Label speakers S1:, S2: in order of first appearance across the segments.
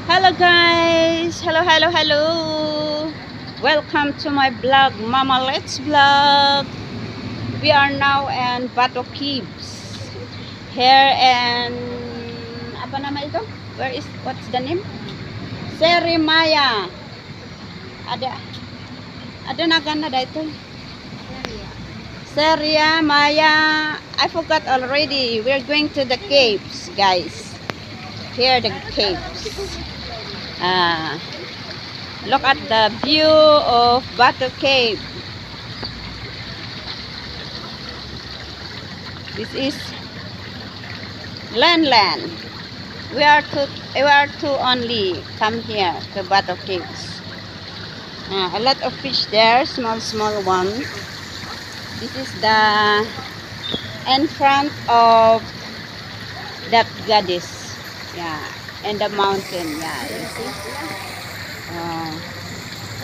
S1: Hello guys! Hello! Welcome to my vlog, Mama Let's Vlog. We are now in Bato Caves. Here and apa nama itu? What's the name? Serimaya. Ada nagana dito. Seria Maya. I forgot already. We're going to the caves, guys. Here the caves. Look at the view of Bato Cave. This is land. We are two only come here to Bato Caves. A lot of fish there, small one. This is the in front of that goddess. Yeah, and the mountain. Yeah, you see.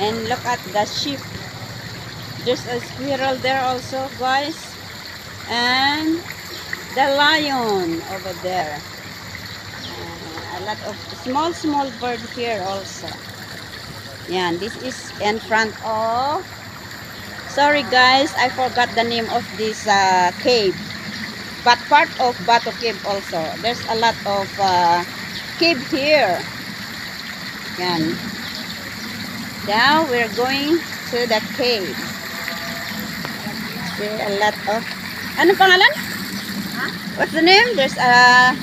S1: And look at the sheep. There's a squirrel there also, guys. And the lion over there. A lot of small bird here also. Yeah, this is in front of. Sorry guys, I forgot the name of this cave. But part of Bato Cave also. There's a lot of cave here. Yan. Now we're going to the cave. See a lot of. Anong pangalan? Huh? What's the name? There's a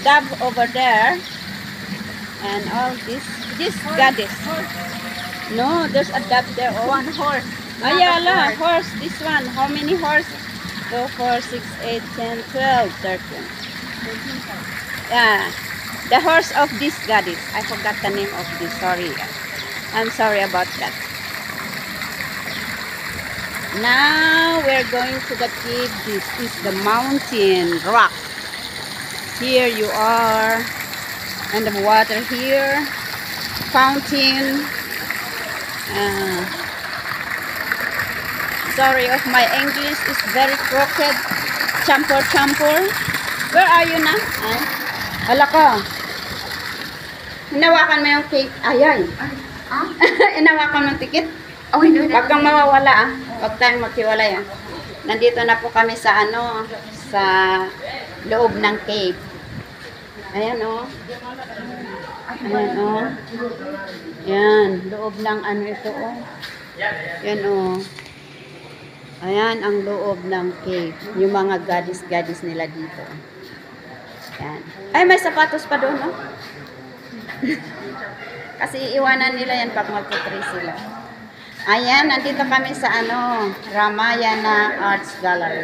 S1: dove over there. And all this goddess. No, there's a dove there. Oh.
S2: One horse.
S1: Ayala, horse. This one. How many horse? 2, 4, 6, 8, 10, 12, 13. Yeah. The horse of this goddess. I forgot the name of this. Sorry. I'm sorry about that. Now we're going to the cave. This is the mountain rock. Here you are. And the water here. Fountain. Sorry if my English is very crooked. Champur. Where are you na? Hala ka. Hinawakan mo yung cake. Ayay. Hinawakan mo yung ticket. Huwag kang mawawala. Huwag tayong maghiwalay. Nandito na po kami sa sa loob ng cave. Ayan o. Yan, loob ng ito o. Yan o. Ayan ang loob ng cave. Yung mga goddess nila dito. Yan. Ay, may sapatos pa doon, no? Kasi iiwanan nila yan pag magpupray sila. Ayan, nandito kami sa Ramayana Arts Gallery.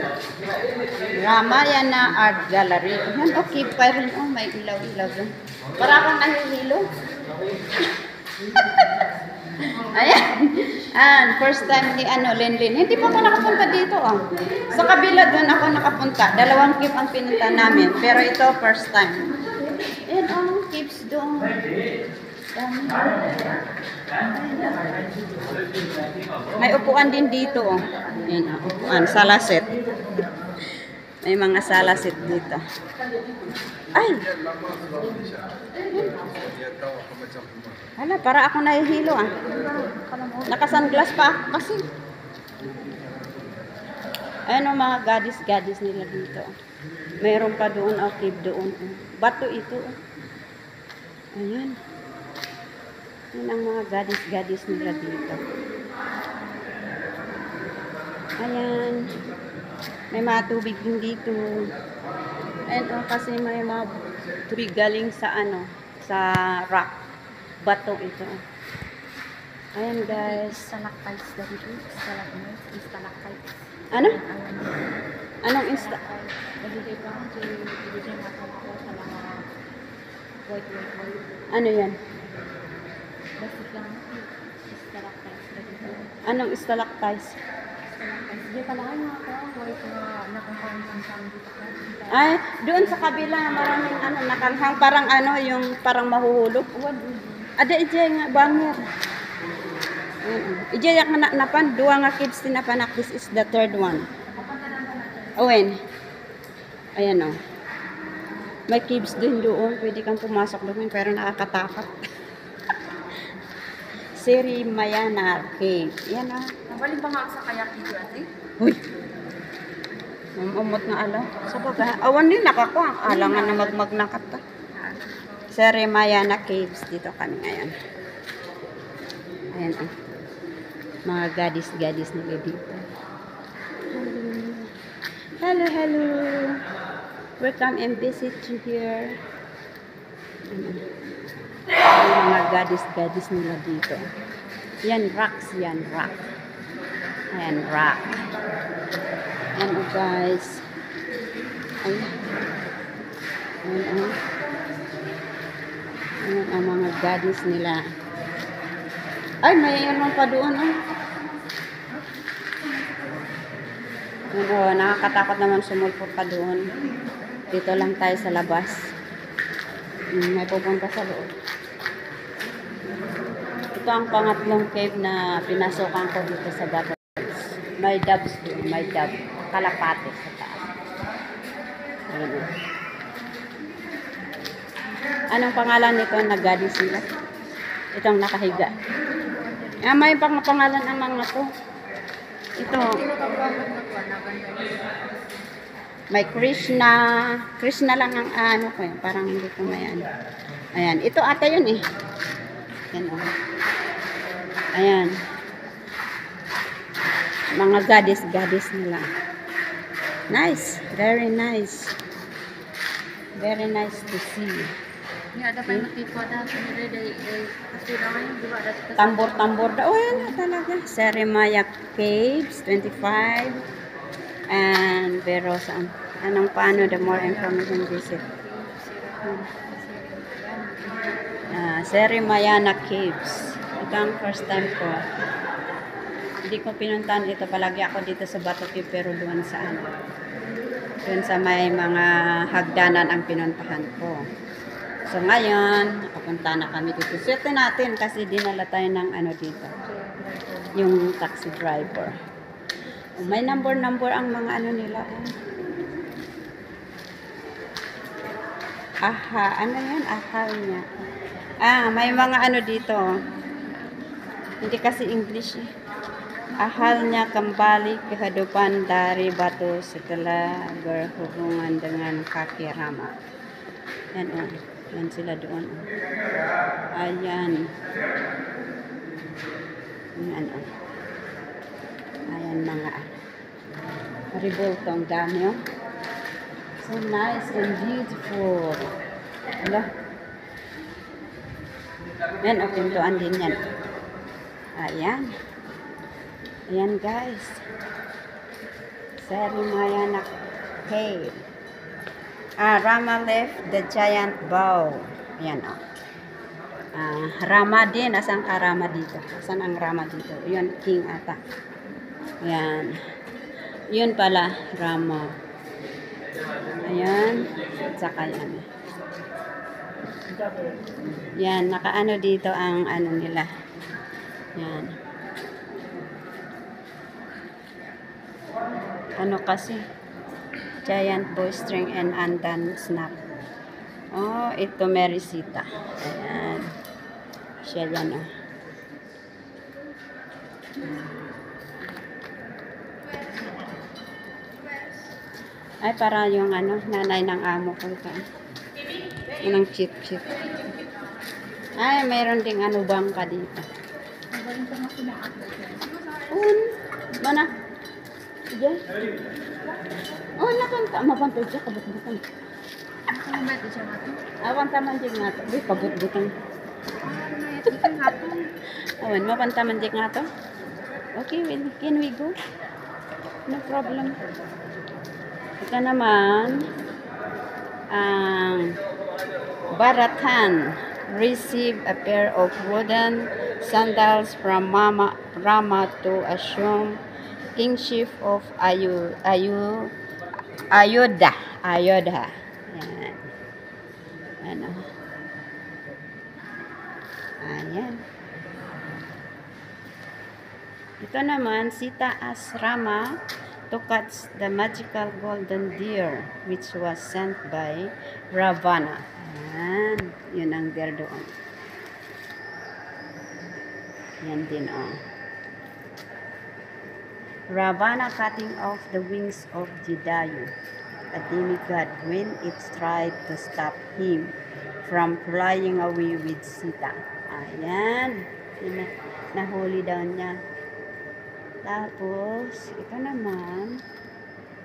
S1: Ramayana Art Gallery. Ayan, okay pa rin. Oh, may ilaw-ilaw doon. Para akong nahihilo. Ayan. First time ni Lenlin. Hindi pa ako nakapunta dito. Sa kabila doon ako nakapunta. 2 cave ang pinunta namin. Pero ito first time. Ayan caves doon. May upuan din dito. Ayan upuan. Salaset. May mga salaset dito. Ay! Hala, para ako nahihilo Naka-sunglass pa ako kasi. Ayan mga goddess nila dito. Mayroon pa doon, cave doon. Bato ito. Ayan. Ayan ang mga goddess nila dito. Ayan. May mga tubig din dito. Ayan kasi may mga tubig galing sa sa rock. Bato ito. Ayan guys.
S2: Stalactites dito. Stalactites.
S1: Ano? Anong insta? Ano yan? Anong stalactites? Ay, doon sa kabila maraming nakanghang parang yung parang mahuhulog. Ada ije nga bangir. Ije yak napan 2 nga caves tinapanak. This is the 3rd one. Owen. Ayan May caves din doon. Pwede kang pumasok doon pero nakakatakot. Seri Mayana Cave. Yan ah.
S2: Nabalin ba nga ako sa kayak dito, ate?
S1: Uy! Umot nga ala. Sa baga. Awan din nakakuha. Alangan na magmagnakat ka. Seri Mayana Caves. Dito kami ngayon. Ayan ah. Mga gadis-gadis nila dito. Hello, hello. Welcome and visit you here. Yung mga gadis-gadis nila dito. Yan, rocks yan, rock. Ayan, rock. Ayan, oh guys. Ayan. Ayan, oh. Ayan, ang mga gadis nila. Ay, may ano pa doon, oh. Ayan, oh, nakakatakot naman sumulpot pa doon. Dito lang tayo sa labas. May pupunta sa loob. Ito ang pangatlong cave na pinasukan ko dito sa Bato. May doves doon. May dove. Kalapate sa taas. Ayan. Anong pangalan nito na gadis nila? Itong nakahiga. May pangalan ang mga to. Ito. May Krishna. Krishna lang ang ano ko. Parang hindi ko mayan. Ayan. Ito ata yun eh. Ayan o. Ayan. Mga gadis nila. Nice. Very nice. Very nice to see.
S2: Nga, ada pa yung matipwa dati nila. Kasi na ngayon, di ba?
S1: Tambor-tambor da. Oh, yan na talaga. Serimaya Caves, 25. And pero saan? Anong paano? The more information visit. Serimayana Caves. Ito ang first time ko. Hindi ko pinuntahan ito. Palagi ako dito sa Bato Cave pero doon sa ano. Doon sa may mga hagdanan ang pinuntahan ko. So ngayon, papunta na kami dito. Swerte natin kasi dinala tayo ng ano dito. Yung taxi driver. May number ang mga ano nila. Aha, ano yan? Ahal niya. May mga ano dito. Hindi kasi English eh. Ahal niya kembali ke kehidupan dari batu setelah berhubungan dengan kaki Rama. Yan o. Yan sila doon. Ayan. Ayan o. Ayan mga revolto ang dami oh. So nice and beautiful. Hala. Yan o, pintuan din yan. Ayan. Ayan guys. Serimayana Cave. Rama left the giant bow. Ayan o. Rama din. Asan ka Rama dito? Asan ang Rama dito? Yun, king ata. Ayan. Yun pala, Rama. Ayan. At saka yan. Yan, nakaano dito ang ano nila. Yan. Ano kasi? Giant bowstring and andan snap. Oh, ito Merisita. Ayan. Siya yan oh. Ay, para yung ano, nanay ng amo ko ito. Anong chip. Ay, mayroon ding ano bangka dito. Mana? Diyan? Oh, nakanta. Mapantay siya, kabut-butang. Awan taman dyan nga ito. Uy, kabut-butang. Awan, mapantaman dyan nga ito. Okay, can we go? No problem. Ito naman, ang Bharatan received a pair of wooden sandals from Rama to assume kingship of Ayodhya. Ayan. Ano? Ayan. Ito naman, Sita Asrama to catch the magical golden deer which was sent by Ravana. Ayan, yun ang deer doon. Yan din, oh. Ravana cutting off the wings of Jadayu, a demigod, when it tried to stop him from flying away with Sita. Ayan. Nahuli daw niya. Tapos, ito naman.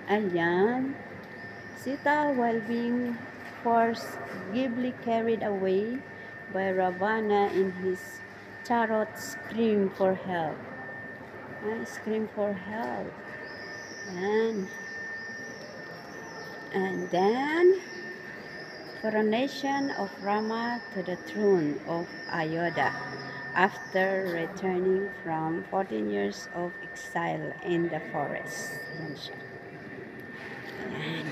S1: Ayan. Sita, while being forcibly carried away by Ravana in his chariot, screamed for help. Scream for help. And then, coronation of Rama to the throne of Ayodhya after returning from 14 years of exile in the forest. Ayan siya. Ayan.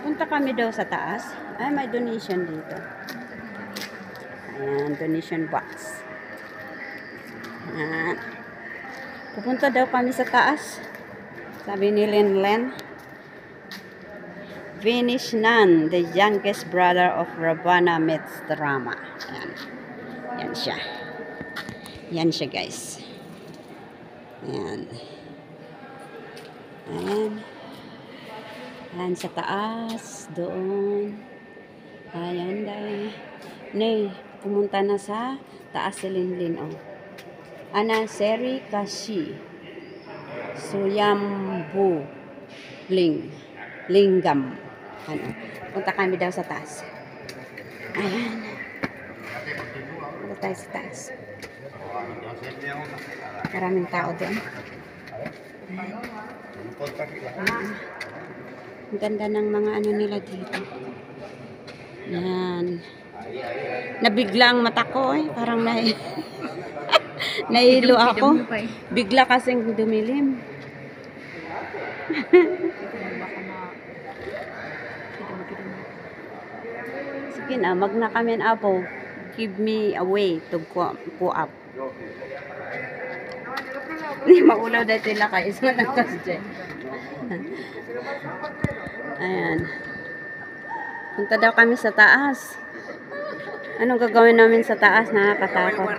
S1: Punta kami daw sa taas. Ay, may donation dito. Ayan, donation box. Ayan. Pupunta daw kami sa taas. Sabi ni Len. Vinishnan, the youngest brother of Ravana, meets Rama. Ayan. Yan siya. Yan siya, guys. Ayan. Ayan. Ayan sa taas. Doon. Ayan dahil. Nay, pumunta na sa taas si Linlin, oh. Anaseri Kashi Suyambu Lingam. Ano? Punta kami daw sa taas. Ayan. Punta tayo sa taas. Maraming tao doon. Ang ganda ng mga ano nila dito. Yan. Nabigla ang mata ko, eh. Parang nahilo ako. Bigla kasing dumilim. Sige na, magna kami na po. Give me a way to go up. Hindi maulaw dahil sila kayo. Isa na kasi. Ayan. Punta daw kami sa taas. Anong gagawin namin sa taas? Nakakatakot.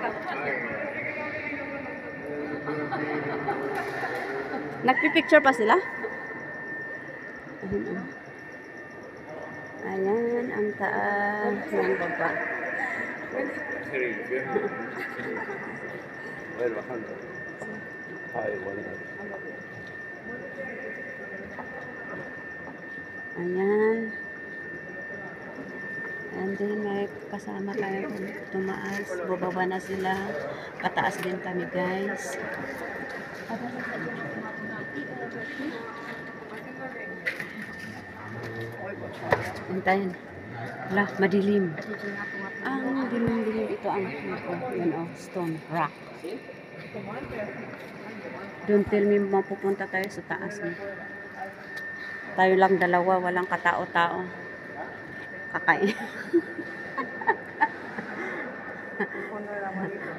S1: Nagpipicture pa sila? Ayan, ang taas ng baba. Ayan. And then may kasama tayo tumaas. Bababa na sila. Pataas din kami, guys. Antayin. Wala, madilim. Ang dilim-dilim ito ang yan, oh, stone rock. Don't tell me mapupunta tayo sa taas. Tayo lang dalawa, walang katao-tao. Kakain.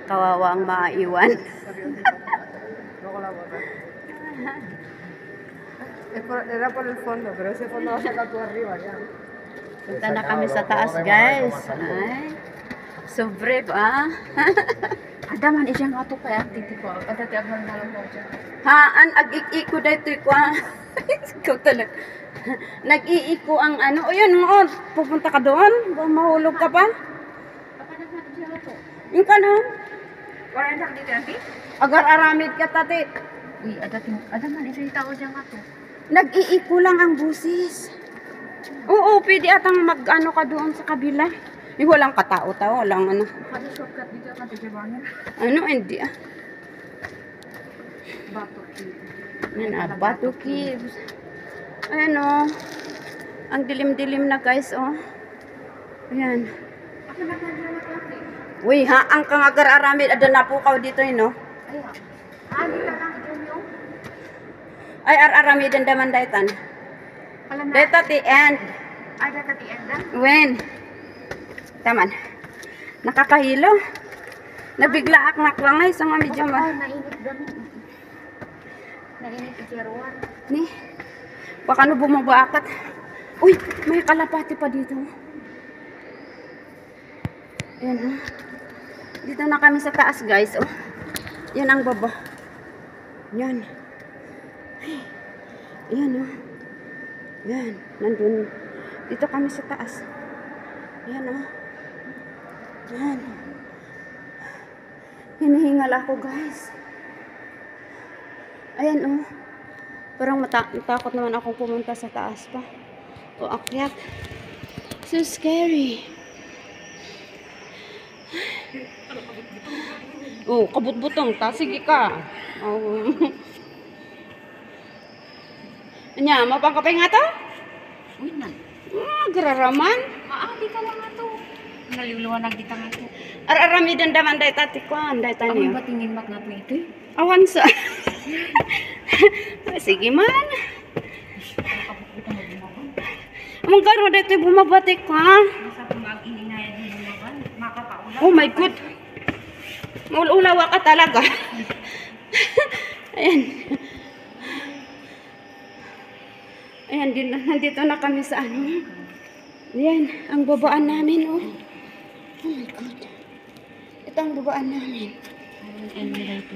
S1: Kawawa ang maiwan.
S3: Era por el fondo, pero ese fondo va a sacar tú arriba ya.
S1: Punta na kami sa taas, guys. Ay, so brave, ah.
S2: Adaman isang ato kaya titi ko. Padati abang dalam mo dyan.
S1: Haan, ag-iiko dito ko, ah. Ikaw talaga. Nag-iiko ang ano. O yun, oh, pupunta ka doon. Mahulog ka pa.
S2: Kapag natin siya ato.
S1: Yung ka no?
S2: Wala na dito natin?
S1: Agar-aramid ka, tati.
S2: Uy, adaman isang tao dyan ato.
S1: Nag-iiko lang ang busis. Oo, pwede atang mag-ano ka doon sa kabila. Walang katao-tao, walang ano.
S2: Kada shortcut dito ka dito ba?
S1: Ano, hindi ah.
S2: Bato.
S1: Yan ah, Bato Caves. Ayan oh. Ang dilim-dilim na, guys, oh. Ayan.
S2: Ako na dyan natin.
S1: Uy, ha? Ang kangagar-aramid, ada na po kaw dito, no?
S2: Ayan. Dito lang dyan yung.
S1: Ay, ar-aramid ang daman daitan.
S2: Alam na.
S1: Dito, the end.
S2: Ay, dito the end na.
S1: When? Taman. Nakakahilo. Nabigla ak naklangay sa mga medyo
S2: Ay, nainit dami. Nainit si Arwan.
S1: Ni, baka ano bumabaakat. Uy, may kalapati pa dito. Ayan, oh. Dito na kami sa taas, guys. Oh. Yan ang baba. Yan. Ay. Ayan, oh. Yan. Nandun. Dito kami sa taas. Yan, oh. Yan. Hinihingal ako, guys. Ayan, oh. Parang matakot naman akong pumunta sa taas pa. O akyat. So scary. Oh, kabut-butong. Sige ka. Oh. Anya, mapangkapay nga to?
S2: Uy, na.
S1: Gararaman.
S2: Di ka lang nga to. Naluluwanag di ka nga to.
S1: Ararami dan daman day tati ko. Day
S2: Ako
S1: tani.
S2: ba tingin mat nga to ito eh?
S1: Awan sa. Sige man. Among karon dito bumabatik ka.
S2: Nasa pumag-ininayad mo naman. Makapaulan.
S1: Oh my god. Maululawa ka talaga. Ayan. Ayan, nandito na kami sa ano. Ayan, ang babaan namin, oh. Oh my god. Ito ang babaan namin.
S2: Ay, nilay ito.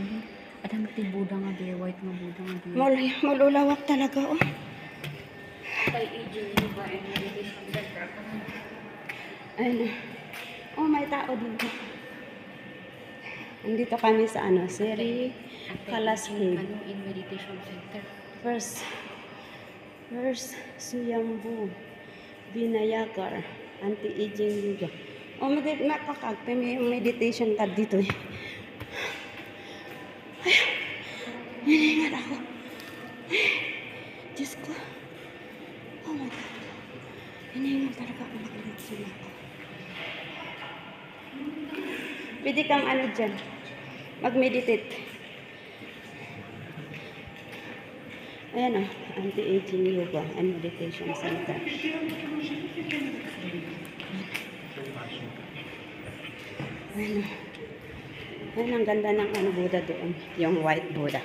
S2: At ang tibuda nga di, white nga buda nga di.
S1: Maululawak talaga, oh.
S2: Kay AJ, ba?
S1: Ayan. Oh, may tao dito. Nandito kami sa ano, Seri Kalasib.
S2: Ano, in meditation center.
S1: First Suyambu Vinayagar Anti-Aging Yoga. Oh, makakagpe may meditation ka dito eh. Ay, hinihingal ako. Ay, Diyos ko. Oh my God. Hinihingal talaga ako, nakalimutan ako. Pwede kang ano dyan, mag-meditate. Ayan o, Anti-Aging Yoga and Meditation Center. Ayan o. Ayan, ang ganda ng ano, Buddha doon. Yung white Buddha.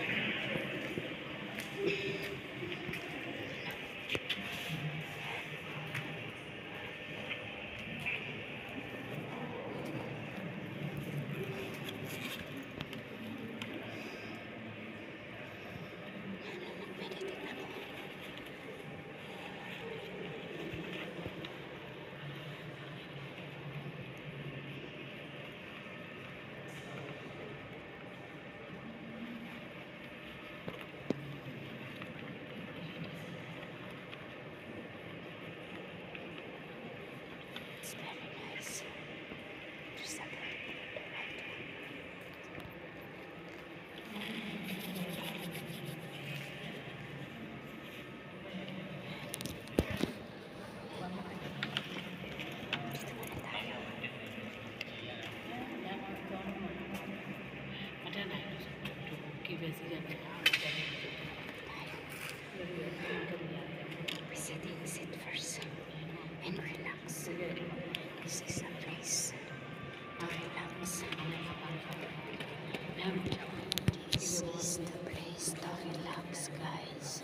S1: It's very nice. Just a little bit right. Sit first and relax. This is a place to relax. This is the place to relax, guys.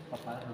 S4: Papalan.